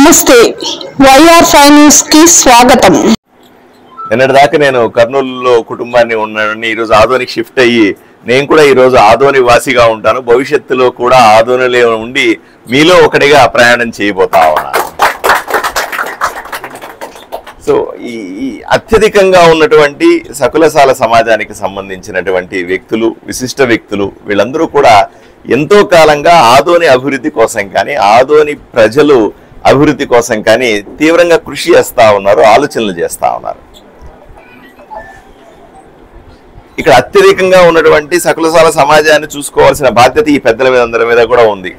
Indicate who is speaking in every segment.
Speaker 1: నమస్తే YR five news కి స్వాగతం.
Speaker 2: నిన్నటిదాకా నేను కర్నూలులో కుటుంబాన్ని ఉన్నానని ఈరోజు ఆదోనికి షిఫ్ట్ అయ్యి నేను కూడా ఈరోజు ఆదోని వాసిగా ఉంటాను. భవిష్యత్తులో కూడా ఆదోనిలో ఉండి మీలో ఒకటిగా ప్రయాణం చేయబోతా ఉన్నాను. సో ఈ అత్యధికంగా ఉన్నటువంటి సకులసాల సమాజానికి సంబంధించినటువంటి వ్యక్తులు, విశిష్ట వ్యక్తులు, వీళ్ళందరూ కూడా ఎంతో కాలంగా ఆదోని అభివృద్ధి కోసం కానీ ఆదోని ప్రజలు అభివృద్ధి కోసం కానీ తీవ్రంగా కృషి చేస్తూ ఉన్నారు, ఆలోచనలు చేస్తూ ఉన్నారు. ఇక్కడ అత్యధికంగా ఉన్నటువంటి సకులసాల సమాజాన్ని చూసుకోవాల్సిన బాధ్యత ఈ పెద్దల అందరి మీద కూడా ఉంది.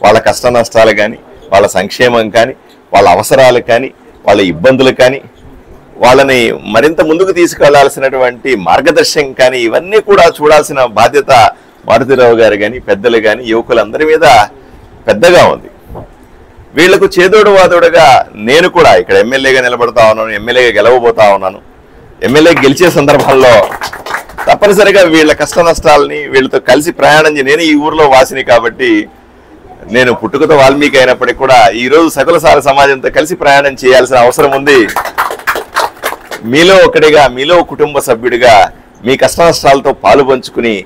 Speaker 2: వాళ్ళ కష్ట నష్టాలు కానీ, వాళ్ళ సంక్షేమం కానీ, వాళ్ళ అవసరాలు కానీ, వాళ్ళ ఇబ్బందులు కానీ, వాళ్ళని మరింత ముందుకు తీసుకెళ్లాల్సినటువంటి మార్గదర్శకం కానీ, ఇవన్నీ కూడా చూడాల్సిన బాధ్యత మారుతిరావు గారు కానీ, పెద్దలు కానీ, యువకులందరి మీద పెద్దగా ఉంది. వీళ్లకు చేదోడు వాదోడుగా నేను కూడా ఇక్కడ ఎమ్మెల్యేగా నిలబడతా ఉన్నాను, ఎమ్మెల్యేగా గెలవబోతా ఉన్నాను. ఎమ్మెల్యే గెలిచే సందర్భంలో తప్పనిసరిగా వీళ్ళ కష్ట నష్టాలని వీళ్ళతో కలిసి ప్రయాణం నేను ఈ ఊర్లో వాసిని కాబట్టి నేను పుట్టుకతో వాల్మీకి అయినప్పటికీ కూడా ఈరోజు సకులసాల సమాజంతో కలిసి ప్రయాణం చేయాల్సిన అవసరం ఉంది. మీలో ఒకటిగా, మీలో కుటుంబ సభ్యుడిగా మీ కష్ట నష్టాలతో పాలు పంచుకుని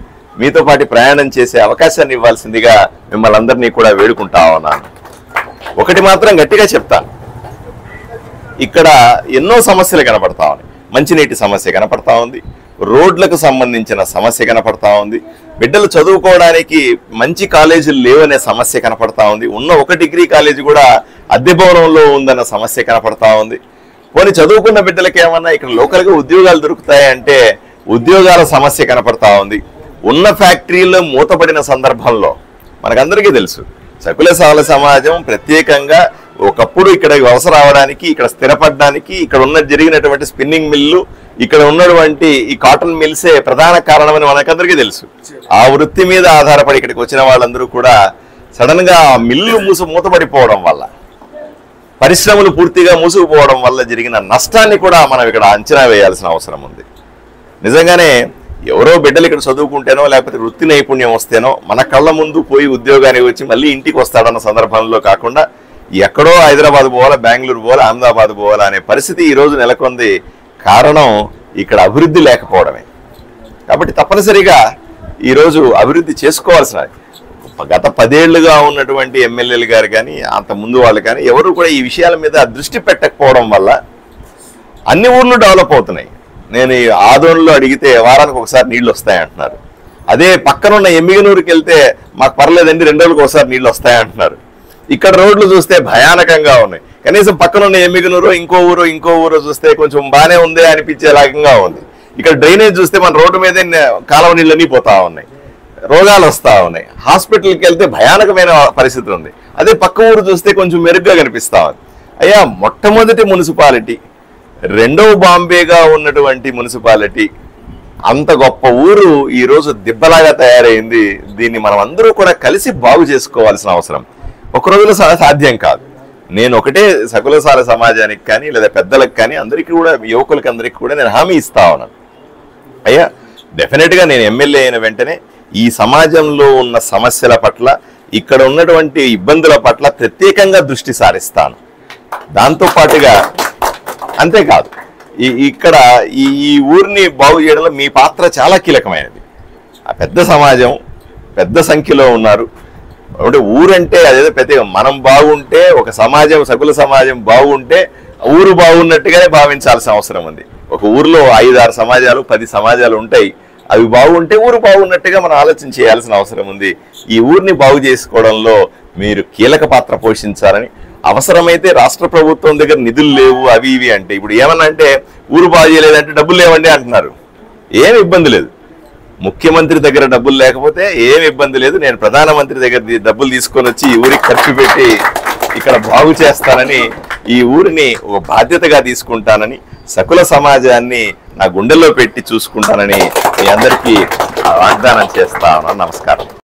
Speaker 2: మీతో పాటు ప్రయాణం చేసే అవకాశాన్ని ఇవ్వాల్సిందిగా మిమ్మల్ని అందరినీ కూడా వేడుకుంటా ఉన్నాను. ఒకటి మాత్రం గట్టిగా చెప్తాను, ఇక్కడ ఎన్నో సమస్యలు కనపడతా ఉన్నాయి. మంచినీటి సమస్య కనపడతా ఉంది, రోడ్లకు సంబంధించిన సమస్య కనపడతా ఉంది, బిడ్డలు చదువుకోవడానికి మంచి కాలేజీలు లేవనే సమస్య కనపడతా ఉంది, ఉన్న ఒక డిగ్రీ కాలేజీ కూడా అద్దె భవనంలో ఉందన్న సమస్య కనపడతా ఉంది. పోనీ చదువుకున్న బిడ్డలకి ఏమన్నా ఇక్కడ లోకల్గా ఉద్యోగాలు దొరుకుతాయంటే ఉద్యోగాల సమస్య కనపడతా ఉంది. ఉన్న ఫ్యాక్టరీలో మూతపడిన సందర్భంలో మనకందరికీ తెలుసు సకులసాల సమాజం ప్రత్యేకంగా ఒకప్పుడు ఇక్కడ వలస రావడానికి, ఇక్కడ స్థిరపడడానికి, ఇక్కడ జరిగినటువంటి స్పిన్నింగ్ మిల్లు, ఇక్కడ ఉన్నటువంటి ఈ కాటన్ మిల్సే ప్రధాన కారణమని మనకందరికీ తెలుసు. ఆ వృత్తి మీద ఆధారపడి ఇక్కడికి వచ్చిన వాళ్ళందరూ కూడా సడన్ గా మిల్లు మూతపడిపోవడం వల్ల, పరిశ్రమలు పూర్తిగా మూసుకుపోవడం వల్ల జరిగిన నష్టాన్ని కూడా మనం ఇక్కడ అంచనా వేయాల్సిన అవసరం ఉంది. నిజంగానే ఎవరో బిడ్డలు ఇక్కడ చదువుకుంటేనో లేకపోతే వృత్తి నైపుణ్యం వస్తేనో మన కళ్ళ ముందు పోయి ఉద్యోగానికి వచ్చి మళ్ళీ ఇంటికి వస్తాడన్న సందర్భంలో కాకుండా ఎక్కడో హైదరాబాద్ పోవాలా, బెంగళూరు పోవాలా, అహ్మదాబాద్ పోవాలా అనే పరిస్థితి ఈరోజు నెలకొంది. కారణం ఇక్కడ అభివృద్ధి లేకపోవడమే. కాబట్టి తప్పనిసరిగా ఈరోజు అభివృద్ధి చేసుకోవాల్సిన, గత 10 ఏళ్లుగా ఉన్నటువంటి ఎమ్మెల్యేలు గారు కానీ అంత ముందు వాళ్ళు కానీ ఎవరు కూడా ఈ విషయాల మీద దృష్టి పెట్టకపోవడం వల్ల అన్ని ఊర్లు డెవలప్ అవుతున్నాయి. నేను ఈ ఆదోన్లో అడిగితే వారానికి ఒకసారి నీళ్లు వస్తాయంటున్నారు. అదే పక్కనున్న ఎమ్మిగనూరుకి వెళ్తే మాకు పర్లేదండి 2 రోజులకు ఒకసారి నీళ్లు వస్తాయంటున్నారు. ఇక్కడ రోడ్లు చూస్తే భయానకంగా ఉన్నాయి. కనీసం పక్కనున్న ఎమ్మిగనూరు ఇంకో ఊరు చూస్తే కొంచెం బాగానే ఉంది అనిపించే లాగంగా ఉంది. ఇక్కడ డ్రైనేజ్ చూస్తే మన రోడ్డు మీదే కాలువ నీళ్ళని పోతా ఉన్నాయి, రోగాలు వస్తూ ఉన్నాయి. హాస్పిటల్కి వెళ్తే భయానకమైన పరిస్థితి ఉంది. అదే పక్క ఊరు చూస్తే కొంచెం మెరుగ్గా కనిపిస్తా ఉంది. అయ్యా, మొట్టమొదటి మున్సిపాలిటీ, రెండవ బాంబేగా ఉన్నటువంటి మున్సిపాలిటీ, అంత గొప్ప ఊరు ఈరోజు దిబ్బలాగా తయారైంది. దీన్ని మనం అందరూ కూడా కలిసి బాగు చేసుకోవాల్సిన అవసరం ఒక రోజులో సాధ్యం కాదు. నేను ఒకటే సకులసాల సమాజానికి కానీ లేదా పెద్దలకు కానీ అందరికీ కూడా, యువకులకి అందరికీ కూడా నేను హామీ ఇస్తా ఉన్నాను. అయ్యా, డెఫినెట్గా నేను ఎమ్మెల్యే అయిన వెంటనే ఈ సమాజంలో ఉన్న సమస్యల పట్ల, ఇక్కడ ఉన్నటువంటి ఇబ్బందుల పట్ల ప్రత్యేకంగా దృష్టి సారిస్తాను. దాంతోపాటుగా అంతేకాదు, ఇక్కడ ఈ ఊరిని బాగు చేయడంలో మీ పాత్ర చాలా కీలకమైనది. ఆ పెద్ద సమాజం, పెద్ద సంఖ్యలో ఉన్నారు. అంటే ఊరంటే అదే ప్రత్యేక. మనం బాగుంటే, ఒక సమాజం, సకుల సమాజం బాగుంటే ఊరు బాగున్నట్టుగానే భావించాల్సిన అవసరం ఉంది. ఒక ఊరిలో 5-6 సమాజాలు, 10 సమాజాలు ఉంటాయి. అవి బాగుంటే ఊరు బాగున్నట్టుగా మనం ఆలోచన చేయాల్సిన అవసరం ఉంది. ఈ ఊరిని బాగు చేసుకోవడంలో మీరు కీలక పాత్ర పోషించాలని, అవసరమైతే రాష్ట్ర ప్రభుత్వం దగ్గర నిధులు లేవు అవి ఇవి అంటే, ఇప్పుడు ఏమన్నా అంటే ఊరు బాగు చేయలేదంటే డబ్బులు లేవండి అంటున్నారు. ఏమి ఇబ్బంది లేదు. ముఖ్యమంత్రి దగ్గర డబ్బులు లేకపోతే ఏమి ఇబ్బంది లేదు. నేను ప్రధానమంత్రి దగ్గర డబ్బులు తీసుకొని వచ్చి ఈ ఊరికి ఖర్చు పెట్టి ఇక్కడ బాగు చేస్తానని, ఈ ఊరిని ఒక బాధ్యతగా తీసుకుంటానని, సకుల సమాజాన్ని నా గుండెల్లో పెట్టి చూసుకుంటానని మీ అందరికీ వాగ్దానం చేస్తాను. నమస్కారం.